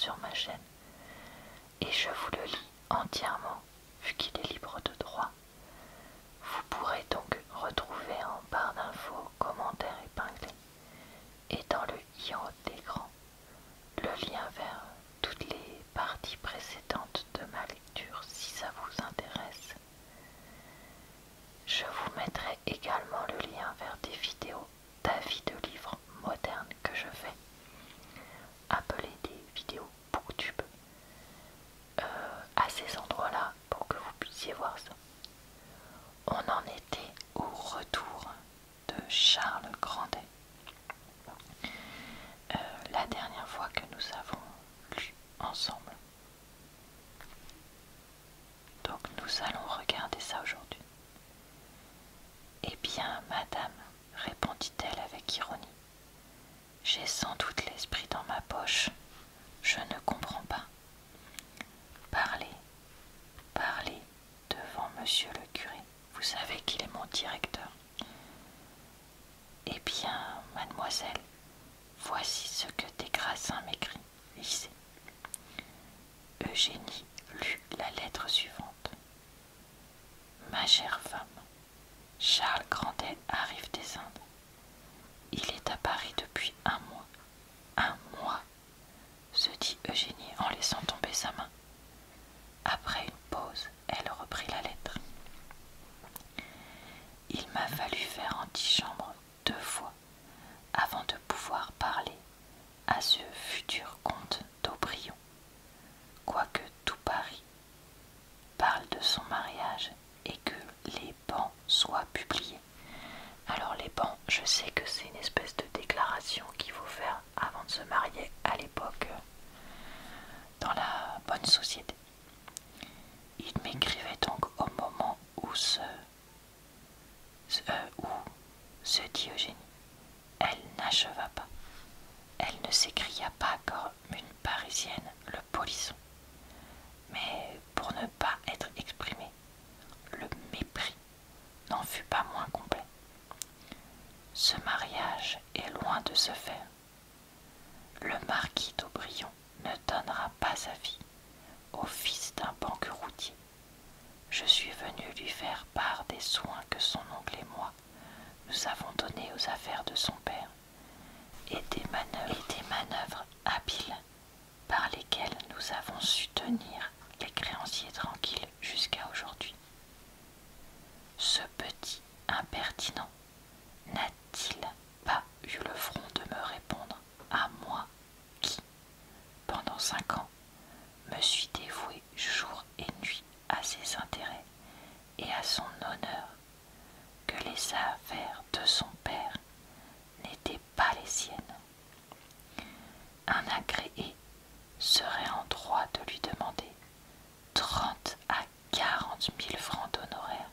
sur ma chaîne et je vous le lis entièrement vu qu'il est libre de droit. Vous pourrez donc retrouver en barre d'infos, commentaires épinglés et dans le i en haut de l'écran le lien vers toutes les parties précédentes de ma lecture si ça vous intéresse. Je vous mettrai également le lien vers des vidéos d'avis de livres modernes que je fais, appelées des vidéos booktube, à ces endroits-là pour que vous puissiez voir ça. On en était au retour de Charles Grandet. La dernière fois que nous avons lu ensemble. Donc nous allons regarder ça aujourd'hui. Eh bien, madame, répondit-elle avec ironie, j'ai sans doute l'esprit dans ma poche. Je ne comprends pas. Parlez, parlez devant monsieur le curé. Vous savez qu'il est mon directeur. Eh bien, mademoiselle, voici ce que Desgrassins m'écrit. Lisez. Eugénie lut la lettre suivante. Ma chère femme, Charles Grandet arrive des Indes. Il est à Paris depuis un mois. Un mois, se dit Eugénie en laissant tomber sa main. Après une pause, elle reprit la lettre. Il m'a fallu faire antichambre 2 fois avant de pouvoir parler à ce futur comte d'Aubrion, quoique tout Paris parle de son mariage et que les bans soient publiés. Alors les bans, je sais que c'est une espèce de déclaration qu'il faut faire avant de se marier à l'époque dans la bonne société. Il m'écrivait donc au moment où se dit Eugénie. Elle n'acheva pas. Elle ne s'écria pas comme une Parisienne le polisson. Mais pour ne pas être exprimée, le mépris n'en fut pas moins complet. Ce mariage est loin de se faire. Le marquis d'Aubrion ne donnera pas sa fille au fils d'un banqueroutier. Je suis venu lui faire part des soins que son oncle et moi nous avons donnés aux affaires de son père et des manœuvres habiles par lesquelles nous avons su tenir les créanciers tranquilles jusqu'à aujourd'hui. Ce petit impertinent n'a-t-il pas eu le front de me répondre à moi qui, pendant 5 ans, me suis dévoué jour et nuit à ses intérêts et à son honneur, que les affaires de son père n'étaient pas les siennes. Un agréé serait en droit de lui demander 30 à 40 000 francs d'honoraires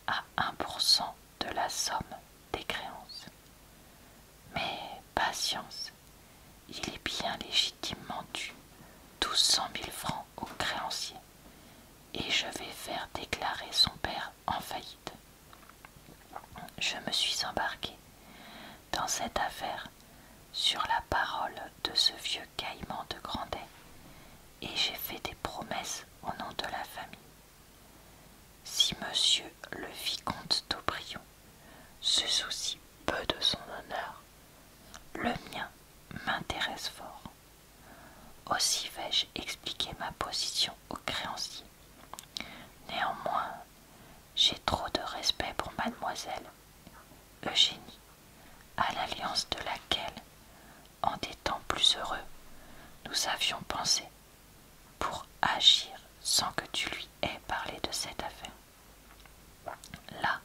à 1% de la somme des créances. Mais patience, il est bien légitimement dû 1200 000 francs aux créanciers, et je vais faire déclarer son père en faillite. Je me suis embarqué dans cette affaire sur la parole de ce vieux caïman de Grandet, et j'ai fait des promesses au nom de la famille. Si monsieur le vicomte d'Aubrion se soucie peu de son honneur, le mien m'intéresse fort. Aussi vais-je expliquer ma position aux créanciers. Néanmoins, j'ai trop de respect pour mademoiselle Eugénie, à l'alliance de laquelle, en des temps plus heureux, nous avions pensé, pour agir sans que tu lui aies parlé de cette affaire. Là,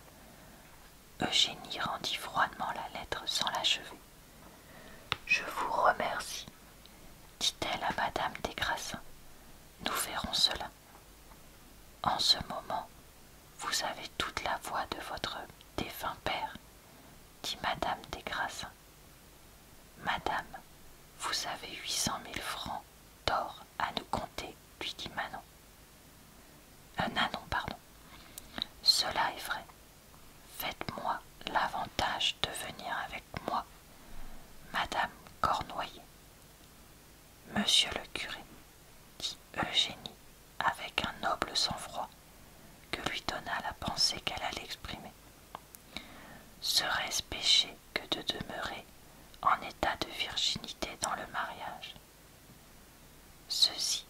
Eugénie rendit froidement la lettre sans l'achever. Je vous remercie, dit-elle à madame Desgrassins. Nous verrons cela. En ce moment, vous avez toute la voix de votre défunt père, dit madame Desgrassins. Madame, vous avez 800 000 francs d'or à nous compter, lui dit Manon. Nanon, pardon. Cela est vrai. Faites-moi l'avantage de venir avec moi, madame Cornoiller. Monsieur le curé, dit Eugénie avec un noble sang-froid que lui donna la pensée qu'elle allait exprimer. Serait-ce péché que de demeurer en état de virginité dans le mariage? Ceci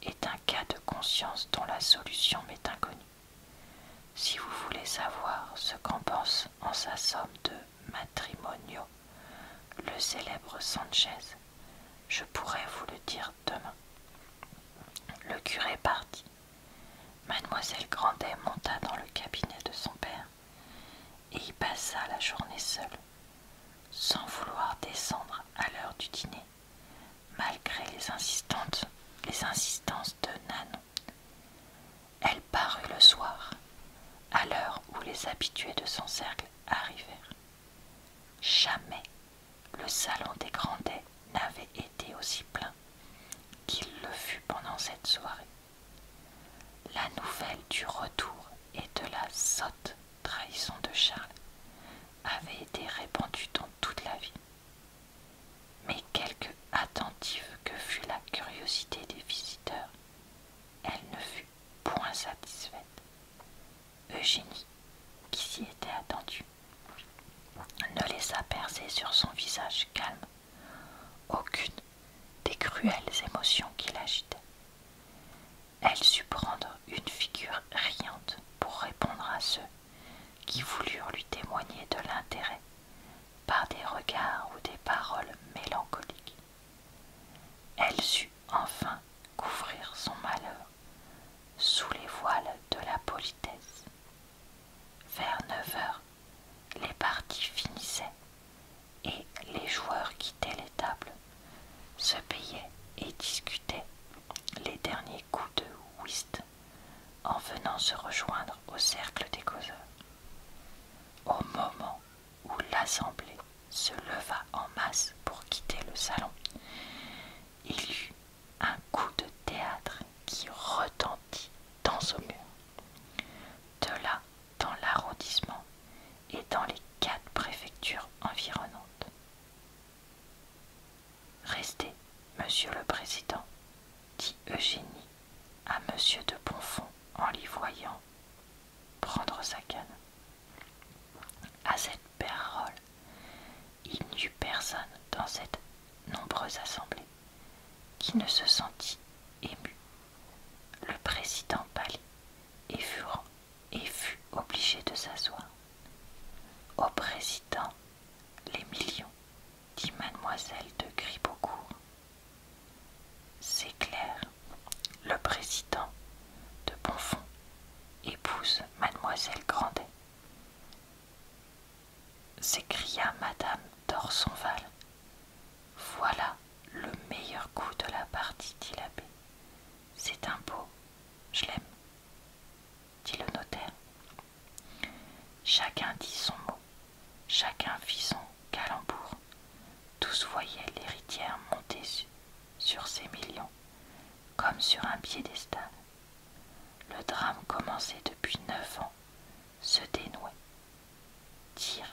est un cas de conscience dont la solution m'est inconnue. Si vous voulez savoir ce qu'en pense en sa somme de matrimonio le célèbre Sanchez, je pourrais vous le dire demain. Le curé partit. Mademoiselle Grandet monta dans le cabinet de son père et y passa la journée seule, sans vouloir descendre à l'heure du dîner, malgré les insistances de Nanon. Elle parut le soir, à l'heure où les habitués de son cercle arrivèrent. Jamais le salon des Grandets n'avait été aussi plein qu'il le fut pendant cette soirée. La nouvelle du retour et de la sotte trahison de Charles avait été répandue dans toute la ville. Mais quelque attentive que fût la curiosité des visiteurs, elle ne fut point satisfaite. Eugénie, qui s'y était attendue, ne laissa percer sur son visage calme aucune des cruelles émotions qui l'agitaient. Elle sut prendre une figure riante pour répondre à ceux qui voulurent lui témoigner de l'intérêt par des regards ou des paroles mélancoliques. Elle sut enfin couvrir son malheur sous les voiles de la politesse. Vers 9 heures, les parties finissaient et les joueurs quittaient les tables, se payaient et discutaient les derniers coups de whist en venant se rejoindre au cercle des causeurs. Au moment où l'assemblée se leva en masse pour quitter le salon, il y eut un coup de théâtre qui retentit dans Saumur. De là, dans l'arrondissement et dans les 4 préfectures environnantes. Restez, monsieur le président, dit Eugénie à monsieur de Bonfons en l'y voyant prendre sa canne. À cette parole, il n'y eut personne dans cette nombreuse assemblée qui ne se sentit ému. Le président pâlit et fut obligé de s'asseoir. Au président, les millions, dit mademoiselle de Gribeaucourt. C'est clair, le président de Bonfons épouse mademoiselle Grandet, s'écria madame d'Orsonval. Voilà le meilleur coup de la partie, dit l'abbé. C'est un beau, je l'aime, dit le notaire. Chacun dit son mot, chacun fit son calembour. Tous voyaient l'héritière monter sur ses millions, comme sur un piédestal. Le drame commencé depuis 9 ans se dénouait. Dire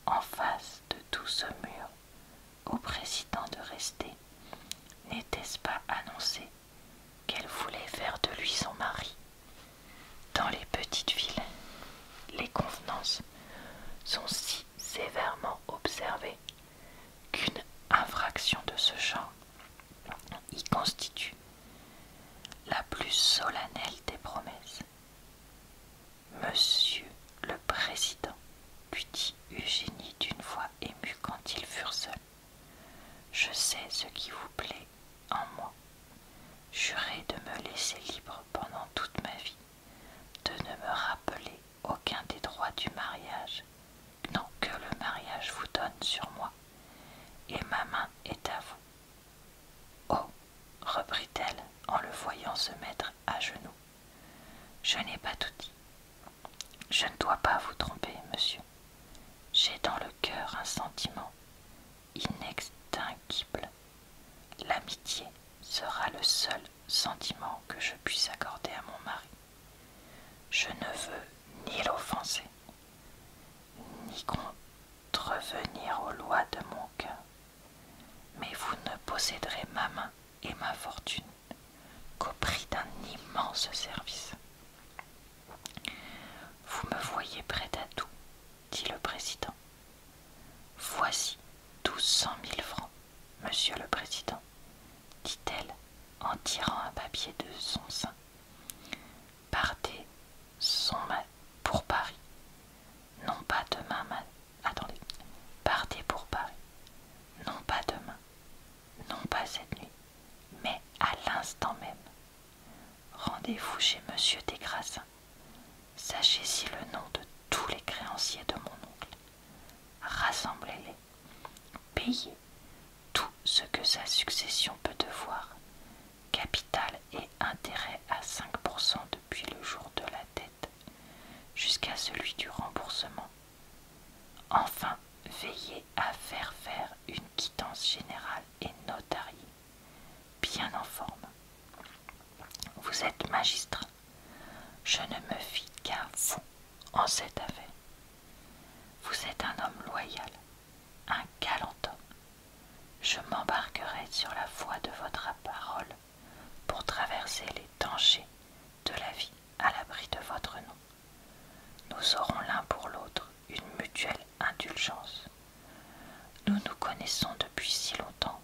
en face de tout ce mur au président de rester, n'était-ce pas annoncer qu'elle voulait faire de lui son mari? Dans les petites villes, les convenances sont si sévèrement observées qu'une infraction de ce genre y constitue la plus solennelle des promesses. Monsieur le président, lui dit Eugénie d'une voix émue quand ils furent seuls, je sais ce qui vous plaît en moi. Jurez de me laisser libre pendant toute ma vie, de ne me rappeler aucun des droits du mariage, non que le mariage vous donne sur moi, et ma main est à vous. Oh, reprit-elle en le voyant se mettre à genoux, je n'ai pas tout dit. Je ne dois pas vous tromper, monsieur. J'ai dans le cœur un sentiment inextinguible. L'amitié sera le seul sentiment que je puisse accorder à mon mari. Je ne veux ni l'offenser, ni contrevenir aux lois de mon cœur, mais vous ne posséderez ma main ce service. Vous me voyez prête à tout, dit le président. Voici 1200 000 francs, monsieur le président, dit-elle en tirant un papier de son sein. Partez pour Paris. Non pas demain, attendez. Partez pour Paris. Non pas demain, non pas cette nuit, mais à l'instant même. Rendez-vous chez monsieur Desgrassins. Sachez-y le nom de tous les créanciers de mon oncle. Rassemblez-les. Payez tout ce que sa succession peut devoir, capital et intérêt à 5% depuis le jour de la dette jusqu'à celui du remboursement. Enfin, veillez à faire une quittance générale et notariée, bien en forme. Vous êtes magistrat. Je ne me fie qu'à vous en cette affaire. Vous êtes un homme loyal, un galant homme. Je m'embarquerai sur la foi de votre parole pour traverser les dangers de la vie à l'abri de votre nom. Nous aurons l'un pour l'autre une mutuelle indulgence. Nous nous connaissons depuis si longtemps,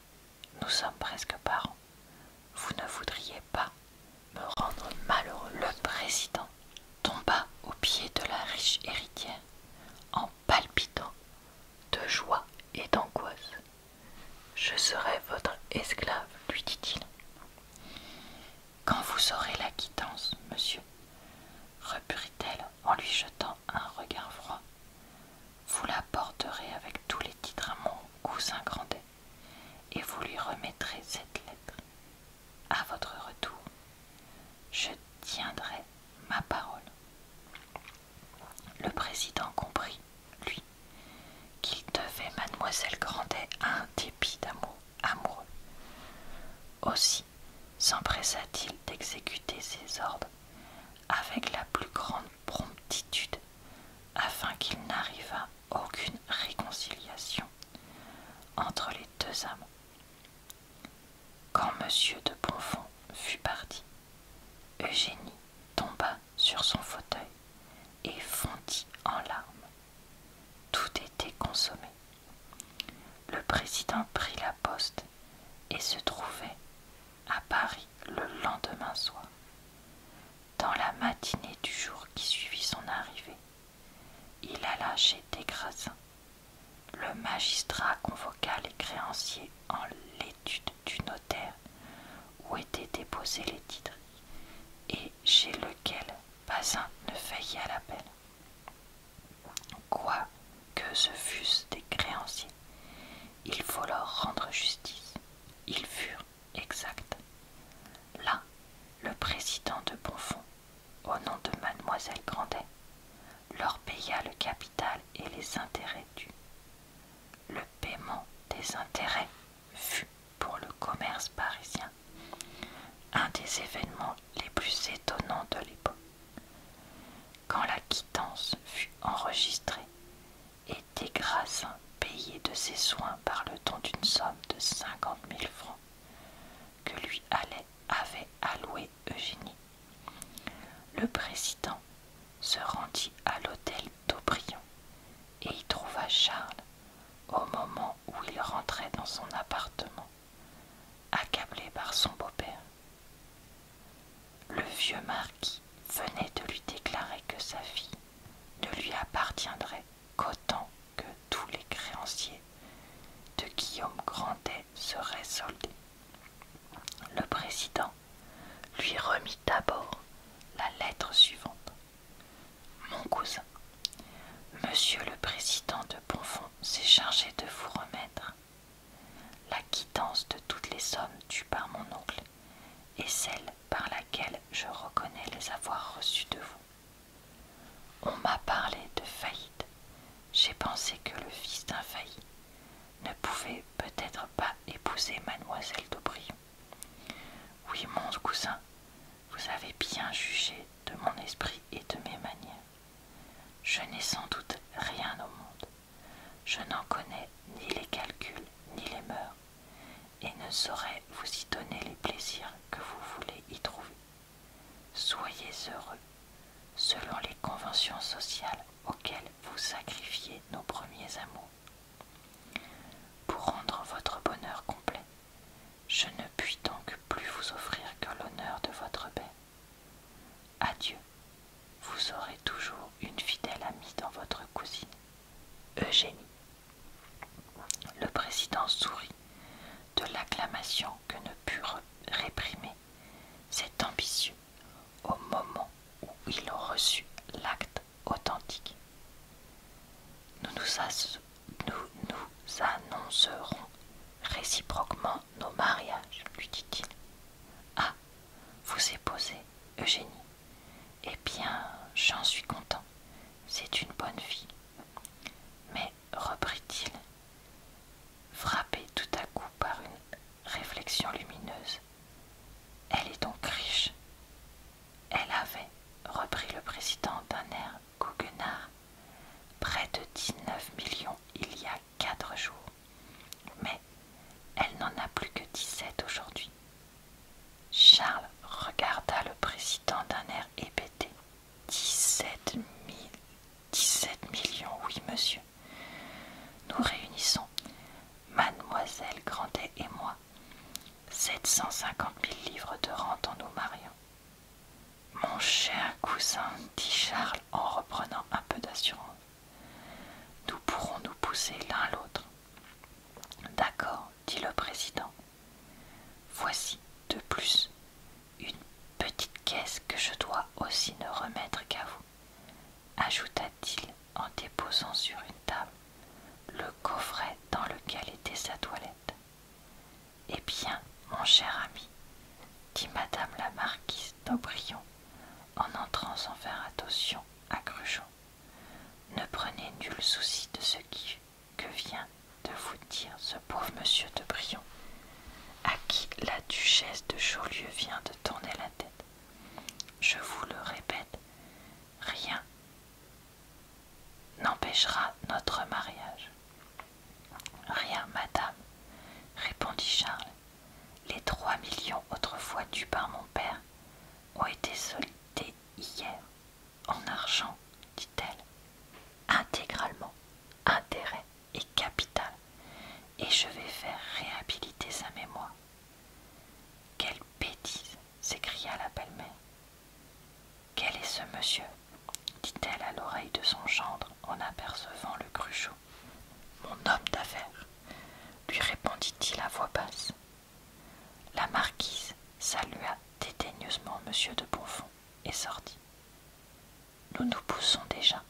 nous sommes presque parents. Vous ne voudriez pas me rendre malheureux. Le président tomba aux pieds de la riche héritière en palpitant de joie et d'angoisse. Je serai votre esclave, lui dit-il. Quand vous aurez la quittance, monsieur, reprit-elle en lui jetant un regard froid, vous la porterez avec tous les titres à mon cousin Grandet, et vous lui remettrez cette lettre. À votre retour, je tiendrai ma parole. Le président comprit, lui, qu'il devait mademoiselle Grandet à un débit d'amour amoureux. Aussi s'empressa-t-il d'exécuter ses ordres avec la plus grande promptitude, afin qu'il n'arrivât aucune réconciliation entre les deux amants. Quand monsieur de Bonfons fut parti, Eugénie tomba sur son fauteuil et fondit en larmes. Tout était consommé. Le président prit la poste et se trouvait à Paris le lendemain soir. Dans la matinée du jour qui suivit son arrivée, il alla chez Desgrassins. Le magistrat convoqua les créanciers en l'étude du notaire où étaient déposés les titres, et chez lequel pas un ne faillit à l'appel. Quoi que ce fussent des créanciers, il faut leur rendre justice. Ils furent exacts. Là, le président de Bonfons, au nom de mademoiselle Grandet, leur paya le capital et les intérêts dus. Le paiement des intérêts fut pour le commerce parisien un des événements les plus étonnants de l'époque. Quand la quittance fut enregistrée et Desgrassins payé de ses soins par le don d'une somme de 50 000 francs que lui avait alloué Eugénie, le président se rendit à l'hôtel d'Aubrion et y trouva Charles au moment où il rentrait dans son appartement, accablé par son beau-père. Le vieux marquis venait de lui déclarer que sa fille ne lui appartiendrait qu'autant que tous les créanciers de Guillaume Grandet seraient soldés. Le président lui remit d'abord la lettre suivante. Mon cousin, monsieur le président de Bonfons s'est chargé de vous remettre la quittance de toutes les sommes dues par mon oncle et celle par laquelle je reconnais les avoir reçues de vous. On m'a parlé de faillite. J'ai pensé que le fils d'un failli ne pouvait peut-être pas épouser mademoiselle d'Aubrion. Oui, mon cousin, vous avez bien jugé de mon esprit et de mes manières. Je n'ai sans doute rien au monde. Je n'en connais ni les calculs ni les mœurs, et ne saurais vous y donner les plaisirs que vous voulez y trouver. soyez heureux, selon les conventions sociales auxquelles vous sacrifiez nos premiers amours. Pour rendre votre bonheur complet, je ne puis donc plus vous offrir que l'honneur de votre paix. Adieu, vous aurez toujours une fidèle amie dans votre cousine, Eugénie. Le président sourit de l'acclamation que ne put réprimer cet ambitieux au moment où il reçut l'acte authentique. Nous nous annoncerons réciproquement nos mariages, lui dit-il. Ah, vous épousez, Eugénie. Eh bien, j'en suis content, c'est une bonne fille. Mais, reprit-il, frappé tout à coup par une réflexion lumineuse, elle est donc riche. Elle avait, reprit le président d'un air goguenard, près de 19 millions il y a 4 jours. Mais elle n'en a plus que 17 aujourd'hui. Charles regarda le président d'un air hébété. 17 millions, oui monsieur. Nous réunissons, mademoiselle Grandet et moi, 750 000 livres de rente en nous mariant. Mon cher cousin, dit Charles en reprenant un peu d'assurance, nous pourrons nous pousser l'un l'autre. D'accord, dit le président. Voici, de plus, une petite caisse que je dois aussi ne remettre qu'à vous, ajouta-t-il en déposant sur une table le coffret dans lequel était sa toilette. Eh bien, mon cher ami, dit madame la marquise d'Aubrion en entrant sans faire attention à Cruchot, ne prenez nul souci de ce que vient de vous dire ce pauvre monsieur de Brion, à qui la duchesse de Chaulieu vient de tourner la tête. Je vous le répète, rien n'empêchera notre mariage. Rien, madame, répondit Charles. Les 3 millions autrefois dus par mon père ont été soldés hier. En argent, dit-elle, intégralement, intérêt et capital, et je vais faire réhabiliter sa mémoire. Quelle bêtise, s'écria la belle-mère. Quel est ce monsieur, dit-elle à l'oreille de son gendre en apercevant le Cruchot. Mon homme d'affaires, lui répondit-il à voix basse. La marquise salua dédaigneusement monsieur de Bonfons et sortit. Nous nous poussons déjà,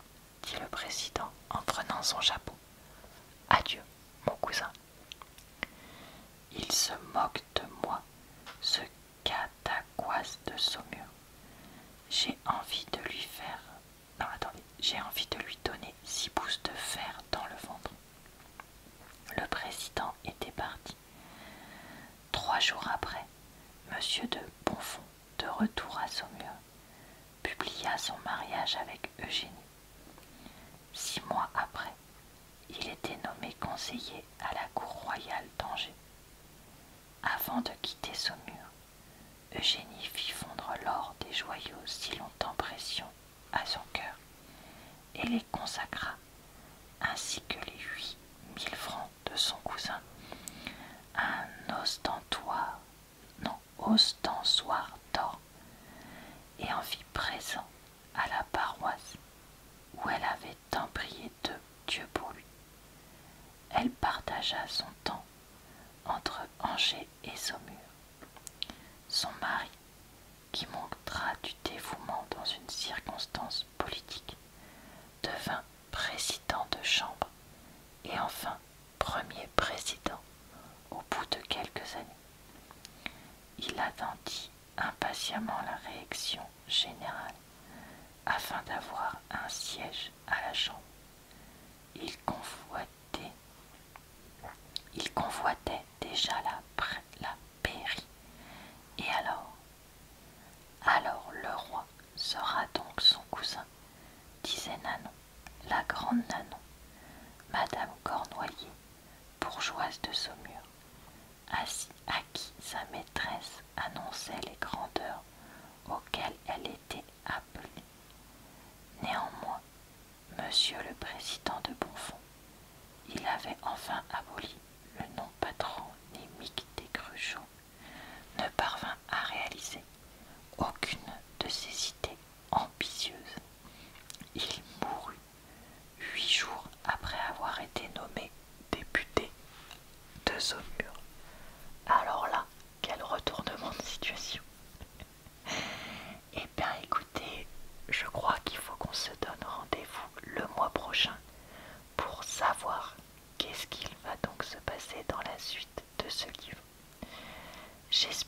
dit le président en prenant son chapeau. Adieu, mon cousin. Il se moque de moi, ce catacoise de Saumur. J'ai envie de lui faire... Non, attendez, j'ai envie de lui donner 6 pouces de fer dans le ventre. Le président était parti. 3 jours après, monsieur de Bonfons, de retour à Saumur, publia son mariage avec Eugénie. 6 mois après, il était nommé conseiller à la cour royale d'Angers. Avant de quitter Saumur, Eugénie fit fondre l'or des joyaux si longtemps précieux à son cœur et les consacra, ainsi que les 8 000 francs de son cousin, à un ostensoir d'or, et en fit présent à la paroisse où elle avait tant prié de Dieu pour lui. Elle partagea son temps entre Angers et Saumur. Son mari, qui montra du dévouement dans une circonstance politique, devint président de chambre et enfin premier président au bout de quelques années. Il attendit impatiemment la réélection générale afin d'avoir un siège à la Chambre. Il convoitait déjà la pairie. Et alors le roi sera donc son cousin, disait Nanon, la grande Nanon, Madame Cornoiller, bourgeoise de Saumur, à qui sa maîtresse annonçait les grandeurs auxquelles elle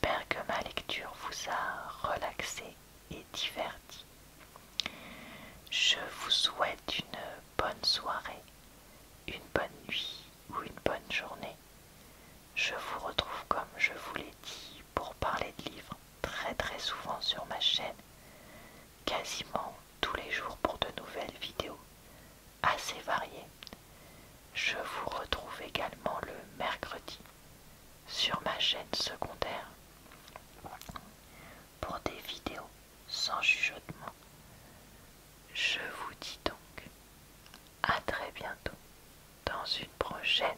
J'espère que ma lecture vous a relaxé et diverti. Je vous souhaite une bonne soirée, une bonne nuit ou une bonne journée. Je vous retrouve comme je vous l'ai dit pour parler de livres très souvent sur ma chaîne, quasiment tous les jours pour de nouvelles vidéos assez variées. Je vous retrouve également le mercredi sur ma chaîne secondaire pour des vidéos sans chuchotement. Je vous dis donc à très bientôt dans une prochaine